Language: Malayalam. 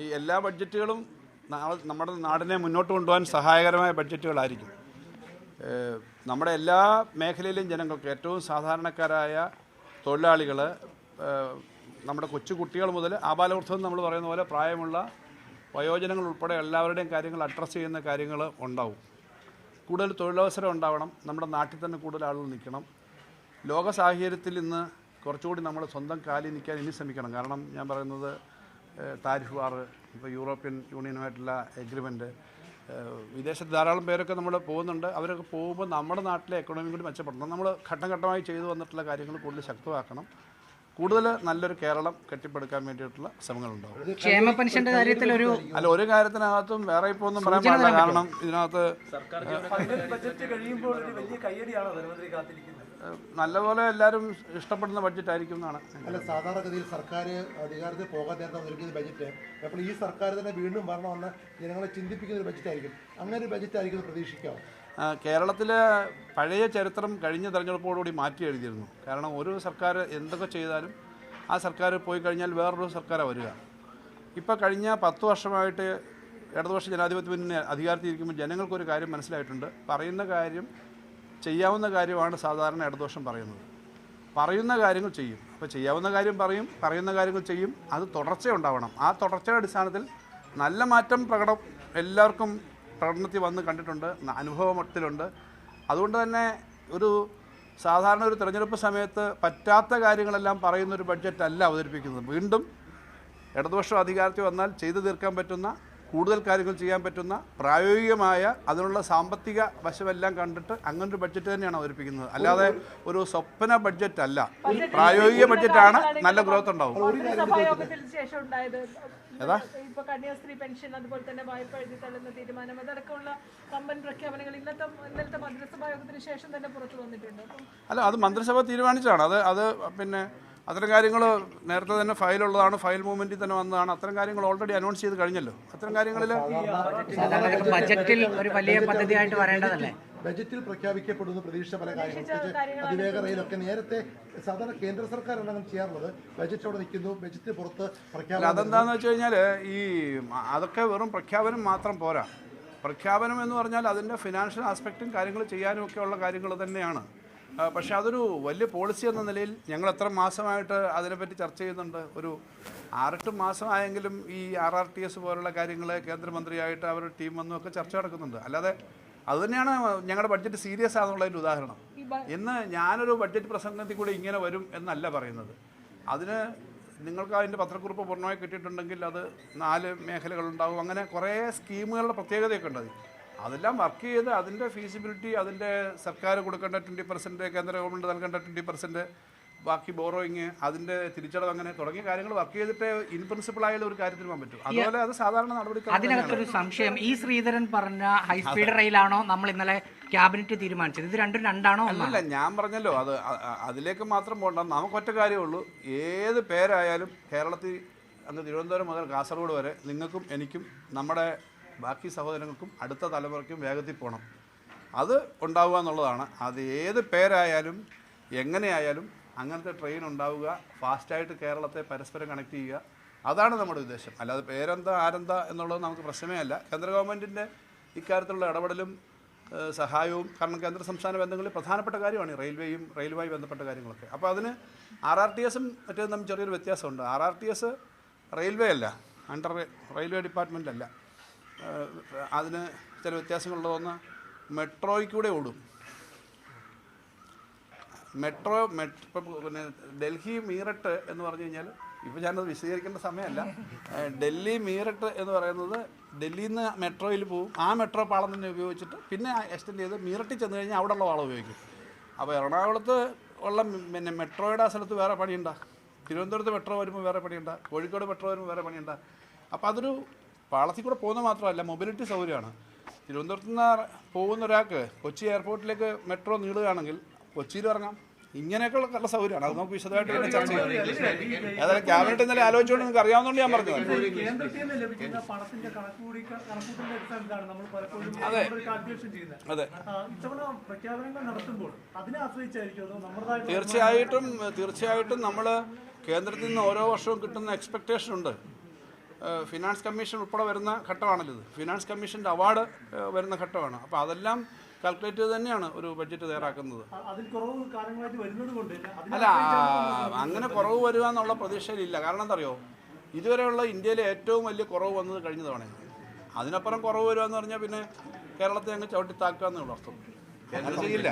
ഈ എല്ലാ ബഡ്ജറ്റുകളും നമ്മുടെ നാടിനെ മുന്നോട്ട് കൊണ്ടുപോകാൻ സഹായകരമായ ബഡ്ജറ്റുകളായിരിക്കും. നമ്മുടെ എല്ലാ മേഖലയിലെയും ജനങ്ങൾക്ക്, ഏറ്റവും സാധാരണക്കാരായ തൊഴിലാളികൾ, നമ്മുടെ കൊച്ചു കുട്ടികൾ മുതൽ ആബാലവൃദ്ധം നമ്മൾ പറയുന്ന പോലെ പ്രായമുള്ള വയോജനങ്ങൾ ഉൾപ്പെടെ എല്ലാവരുടെയും കാര്യങ്ങൾ അഡ്രസ്സ് ചെയ്യുന്ന കാര്യങ്ങൾ ഉണ്ടാവും. കൂടുതൽ തൊഴിലവസരം ഉണ്ടാവണം. നമ്മുടെ നാട്ടിൽ തന്നെ കൂടുതൽ ആളുകൾ നിൽക്കണം. ലോക സാഹചര്യത്തിൽ ഇന്ന് കുറച്ചുകൂടി നമ്മൾ സ്വന്തം കാലിൽ നിൽക്കാൻ ഇനി ശ്രമിക്കണം. കാരണം ഞാൻ പറയുന്നത് താരിഫ് വാർ, ഇപ്പോൾ യൂറോപ്യൻ യൂണിയനുമായിട്ടുള്ള എഗ്രിമെൻറ്റ്, വിദേശത്ത് ധാരാളം പേരൊക്കെ നമ്മൾ പോകുന്നുണ്ട്. അവരൊക്കെ പോകുമ്പോൾ നമ്മുടെ നാട്ടിലെ എക്കണോമി കൂടി മെച്ചപ്പെടണം. നമ്മൾ ഘട്ടം ഘട്ടമായി ചെയ്തു വന്നിട്ടുള്ള കാര്യങ്ങൾ കൂടുതൽ ശക്തമാക്കണം. കൂടുതൽ നല്ലൊരു കേരളം കെട്ടിപ്പടുക്കാൻ വേണ്ടിയിട്ടുള്ള ശ്രമങ്ങളുണ്ടാവും. ക്ഷേമ പെൻഷന്റെ കാര്യത്തിൽ ഒരു കാര്യത്തിനകത്തും വേറെ ഇപ്പോൾ ഒന്നും പറയാൻ പാടില്ല. കാരണം ഇതിനകത്ത് നല്ലപോലെ എല്ലാവരും ഇഷ്ടപ്പെടുന്ന ബഡ്ജറ്റ് ആയിരിക്കും എന്നാണ്. അല്ല, സാധാരണഗതിയിൽ സർക്കാർ അധികാരത്തിൽ പോകാൻ നേരത്തെ ഒരുക്കുന്ന ബഡ്ജറ്റ് അപ്പോൾ ഈ സർക്കാർ തന്നെ വീണ്ടും വരണമെന്ന് ജനങ്ങളെ ചിന്തിപ്പിക്കുന്ന ഒരു ബഡ്ജറ്റ് ആയിരിക്കും. അങ്ങനെ ഒരു ബഡ്ജറ്റ് ആയിരിക്കും പ്രതീക്ഷിക്കാം. കേരളത്തിലെ പഴയ ചരിത്രം കഴിഞ്ഞ തെരഞ്ഞെടുപ്പോടുകൂടി മാറ്റി എഴുതിയിരുന്നു. കാരണം ഒരു സർക്കാർ എന്തൊക്കെ ചെയ്താലും ആ സർക്കാർ പോയി കഴിഞ്ഞാൽ വേറൊരു സർക്കാരാണ് വരിക. ഇപ്പോൾ കഴിഞ്ഞ 10 വർഷമായിട്ട് ഇടതുപക്ഷ ജനാധിപത്യ മുന്നണി അധികാരത്തിൽ ഇരിക്കുമ്പോൾ ജനങ്ങൾക്കൊരു കാര്യം മനസ്സിലായിട്ടുണ്ട്. പറയുന്ന കാര്യം ചെയ്യാവുന്ന കാര്യമാണ് സാധാരണ ഇടതുപക്ഷം പറയുന്നത്. പറയുന്ന കാര്യങ്ങൾ ചെയ്യും. അപ്പോൾ ചെയ്യാവുന്ന കാര്യം പറയും, പറയുന്ന കാര്യങ്ങൾ ചെയ്യും. അത് തുടർച്ചയുണ്ടാവണം. ആ തുടർച്ചയുടെ അടിസ്ഥാനത്തിൽ നല്ല മാറ്റം എല്ലാവർക്കും പ്രകടനത്തിൽ വന്ന് കണ്ടിട്ടുണ്ട്, അനുഭവത്തിലുണ്ട്. അതുകൊണ്ട് തന്നെ സാധാരണ ഒരു തെരഞ്ഞെടുപ്പ് സമയത്ത് പറ്റാത്ത കാര്യങ്ങളെല്ലാം പറയുന്നൊരു ബഡ്ജറ്റല്ല അവതരിപ്പിക്കുന്നത്. വീണ്ടും ഇടതുപക്ഷം അധികാരത്തിൽ വന്നാൽ ചെയ്തു തീർക്കാൻ പറ്റുന്ന, കൂടുതൽ കാര്യങ്ങൾ ചെയ്യാൻ പറ്റുന്ന, പ്രായോഗികമായ അതിനുള്ള സാമ്പത്തിക വശമെല്ലാം കണ്ടിട്ട് അങ്ങനൊരു ബഡ്ജറ്റ് തന്നെയാണ് അവതരിപ്പിക്കുന്നത്. അല്ലാതെ ഒരു സ്വപ്ന ബഡ്ജറ്റ് അല്ല, പ്രായോഗിക ബഡ്ജറ്റാണ്. നല്ല ഗ്രോത്ത് ഉണ്ടാവും. ഏതാ കന്യാസ്ത്രീ പെൻഷൻ, അതുപോലെ തന്നെ വായ്പ എഴുതി തള്ളുന്ന തീരുമാനം, അതടക്കമുള്ള കമ്പൻ പ്രഖ്യാപനങ്ങൾ ഇന്നലത്തെ മന്ത്രിസഭാ യോഗത്തിന് ശേഷം തന്നെ പുറത്തു വന്നിട്ടുണ്ട്. അല്ല, അത് മന്ത്രിസഭ തീരുമാനിച്ചതാണ്. അത് പിന്നെ അത്തരം കാര്യങ്ങൾ നേരത്തെ തന്നെ ഫയലുള്ളതാണ്, ഫയൽ മൂവ്മെന്റിൽ തന്നെ വന്നതാണ്. അത്തരം കാര്യങ്ങൾ ഓൾറെഡി അനൗൺസ് ചെയ്ത് കഴിഞ്ഞല്ലോ. അത്തരം കാര്യങ്ങളിൽ ബജറ്റിൽ ഒരു വലിയ പദ്ധതിയായിട്ട് വരേണ്ടതല്ലേ? ബജറ്റിൽ പ്രഖ്യാപിക്കപ്പെടുന്ന പ്രതീക്ഷ പല കാര്യങ്ങൾ, അതിവേഗ റെയിലൊക്കെ നേരത്തെ സാധാരണ കേന്ദ്ര സർക്കാരാണ് അങ്ങനെ ചെയ്യാറുള്ളത്. ബജറ്റോടെ നിൽക്കുന്നു, ബജറ്റ് പുറത്ത് പ്രഖ്യാപനം. അതെന്താണെന്ന് വെച്ച് കഴിഞ്ഞാൽ അതൊക്കെ വെറും പ്രഖ്യാപനം മാത്രം പോരാ. പ്രഖ്യാപനം എന്ന് പറഞ്ഞാൽ അതിൻ്റെ ഫിനാൻഷ്യൽ ആസ്പെക്റ്റും കാര്യങ്ങൾ ചെയ്യാനും ഒക്കെയുള്ള കാര്യങ്ങൾ തന്നെയാണ്. പക്ഷേ അതൊരു വലിയ പോളിസി എന്ന നിലയിൽ ഞങ്ങൾ എത്ര മാസമായിട്ട് അതിനെപ്പറ്റി ചർച്ച ചെയ്യുന്നുണ്ട്. ഒരു 6-8 മാസമായെങ്കിലും ഈ RRTS പോലുള്ള കാര്യങ്ങൾ കേന്ദ്രമന്ത്രിയായിട്ട് അവരുടെ ടീം വന്നും ഒക്കെ ചർച്ച നടക്കുന്നുണ്ട്. അല്ലാതെ അതുതന്നെയാണ് ഞങ്ങളുടെ ബഡ്ജറ്റ് സീരിയസ് ആണെന്നുള്ളതിൻ്റെ ഉദാഹരണം. ഇന്ന് ഞാനൊരു ബഡ്ജറ്റ് പ്രസംഗത്തിൽ കൂടി ഇങ്ങനെ വരും എന്നല്ല പറയുന്നത്. അതിന് നിങ്ങൾക്ക് അതിൻ്റെ പത്രക്കുറിപ്പ് പൂർണ്ണമായി കിട്ടിയിട്ടുണ്ടെങ്കിൽ അത് 4 മേഖലകളുണ്ടാവും. അങ്ങനെ കുറേ സ്കീമുകളുടെ പ്രത്യേകതയൊക്കെ ഉണ്ട്. അതെല്ലാം വർക്ക് ചെയ്ത് അതിൻ്റെ ഫീസിബിലിറ്റി, അതിൻ്റെ സർക്കാർ കൊടുക്കേണ്ട 20%, കേന്ദ്ര ഗവൺമെൻറ് നൽകേണ്ട 20%, ബാക്കി ബോറോയിങ്, അതിൻ്റെ തിരിച്ചടവ്, അങ്ങനെ തുടങ്ങിയ കാര്യങ്ങൾ വർക്ക് ചെയ്തിട്ട് ഇൻ പ്രിൻസിപ്പിൾ ആയുള്ള ഒരു കാര്യത്തിൽ പോകാൻ പറ്റും. അതുപോലെ അത് സാധാരണ നടപടി. അതിനകത്തൊരു സംശയം, ഈ ശ്രീധരൻ പറഞ്ഞ ഹൈസ്പീഡ് റെയിലാണോ നമ്മൾ ഇന്നലെ ക്യാബിനറ്റ് തീരുമാനിച്ചത്? ഇത് രണ്ടാണോ? അല്ല, ഞാൻ പറഞ്ഞല്ലോ, അതിലേക്ക് മാത്രം പോകണ്ട. നമുക്കൊറ്റ കാര്യമുള്ളൂ. ഏത് പേരായാലും കേരളത്തിൽ അങ്ങ് തിരുവനന്തപുരം മുതൽ കാസർഗോഡ് വരെ നിങ്ങൾക്കും എനിക്കും നമ്മുടെ ബാക്കി സഹോദരങ്ങൾക്കും അടുത്ത തലമുറയ്ക്കും വേഗത്തിൽ പോകണം. അത് ഉണ്ടാവുക എന്നുള്ളതാണ്. അത് ഏത് പേരായാലും എങ്ങനെയായാലും അങ്ങനത്തെ ട്രെയിൻ ഉണ്ടാവുക, ഫാസ്റ്റായിട്ട് കേരളത്തെ പരസ്പരം കണക്ട് ചെയ്യുക, അതാണ് നമ്മുടെ ഉദ്ദേശം. അല്ലാതെ പേരെന്താ ആരെന്താ എന്നുള്ളത് നമുക്ക് പ്രശ്നമേ അല്ല. കേന്ദ്ര ഗവൺമെൻറ്റിൻ്റെ ഇക്കാര്യത്തിലുള്ള ഇടപെടലും സഹായവും, കാരണം കേന്ദ്ര സംസ്ഥാന ബന്ധങ്ങളിൽ പ്രധാനപ്പെട്ട കാര്യമാണ് ഈ റെയിൽവേയുമായി ബന്ധപ്പെട്ട കാര്യങ്ങളൊക്കെ. അപ്പോൾ അതിന് RRTSും മറ്റേതും തമ്മിൽ ചെറിയൊരു വ്യത്യാസമുണ്ട്. RRTS റെയിൽവേ അല്ല, അണ്ടർ റെയിൽവേ ഡിപ്പാർട്ട്മെൻറ്റല്ല. അതിന് ചില വ്യത്യാസങ്ങളുള്ളതൊന്ന് മെട്രോയ്ക്കൂടെ ഓടും. പിന്നെ ഡൽഹി മീററ്റ് എന്ന് പറഞ്ഞു കഴിഞ്ഞാൽ, ഇപ്പോൾ ഞാനത് വിശദീകരിക്കേണ്ട സമയമല്ല. ഡൽഹി മീററ്റ് എന്ന് പറയുന്നത് ഡൽഹിയിൽ നിന്ന് മെട്രോയിൽ പോവും. ആ മെട്രോ പാളം തന്നെ ഉപയോഗിച്ചിട്ട് പിന്നെ എക്സ്റ്റെൻഡ് ചെയ്ത് മീററ്റിൽ ചെന്ന് കഴിഞ്ഞാൽ അവിടെ ഉള്ള പാളം ഉപയോഗിക്കും. അപ്പോൾ എറണാകുളത്ത് ഉള്ള പിന്നെ മെട്രോയുടെ ആ സ്ഥലത്ത് വേറെ പണിയുണ്ടാ, തിരുവനന്തപുരത്ത് മെട്രോ വരുമ്പോൾ വേറെ പണിയുണ്ടാ, കോഴിക്കോട് മെട്രോ വരുമ്പോൾ വേറെ പണിയുണ്ടാ. അപ്പോൾ അതൊരു പാളത്തിൽ കൂടെ പോകുന്ന മാത്രമല്ല, മൊബിലിറ്റി സൗകര്യമാണ്. തിരുവനന്തപുരത്ത് നിന്ന് പോകുന്ന ഒരാൾക്ക് കൊച്ചി എയർപോർട്ടിലേക്ക് മെട്രോ നീളുകയാണെങ്കിൽ കൊച്ചിയിൽ ഇറങ്ങാം. ഇങ്ങനെയൊക്കെ ഉള്ള സൗകര്യമാണ്. അത് നമുക്ക് വിശദമായിട്ട് തന്നെ ചർച്ച ചെയ്യാം. ഏതായാലും ക്യാബിനറ്റ് ഇന്നലെ ആലോചിച്ചുകൊണ്ട് നിങ്ങൾക്ക് അറിയാവുന്നതുകൊണ്ട് ഞാൻ പറഞ്ഞത്. അതെ, തീർച്ചയായിട്ടും നമ്മൾ കേന്ദ്രത്തിൽ നിന്ന് ഓരോ വർഷവും കിട്ടുന്ന എക്സ്പെക്റ്റേഷൻ ഉണ്ട്. ഫിനാൻസ് കമ്മീഷൻ ഉൾപ്പെടെ വരുന്ന ഘട്ടമാണല്ലോ ഇത്. ഫിനാൻസ് കമ്മീഷൻ്റെ അവാർഡ് വരുന്ന ഘട്ടമാണ്. അപ്പോൾ അതെല്ലാം കാൽക്കുലേറ്റ് ചെയ്ത് തന്നെയാണ് ഒരു ബഡ്ജറ്റ് തയ്യാറാക്കുന്നത്. അല്ല, അങ്ങനെ കുറവ് വരിക എന്നുള്ള പ്രതീക്ഷയിലില്ല. കാരണം എന്താ അറിയോ, ഇതുവരെയുള്ള ഇന്ത്യയിലെ ഏറ്റവും വലിയ കുറവ് വന്നത് കഴിഞ്ഞ തവണയാണ്. അതിനപ്പുറം കുറവ് വരിക എന്ന് പറഞ്ഞാൽ പിന്നെ കേരളത്തെ അങ്ങ് ചവിട്ടി താക്കുക എന്നുള്ള അർത്ഥം. കേന്ദ്രം ചെയ്യില്ല.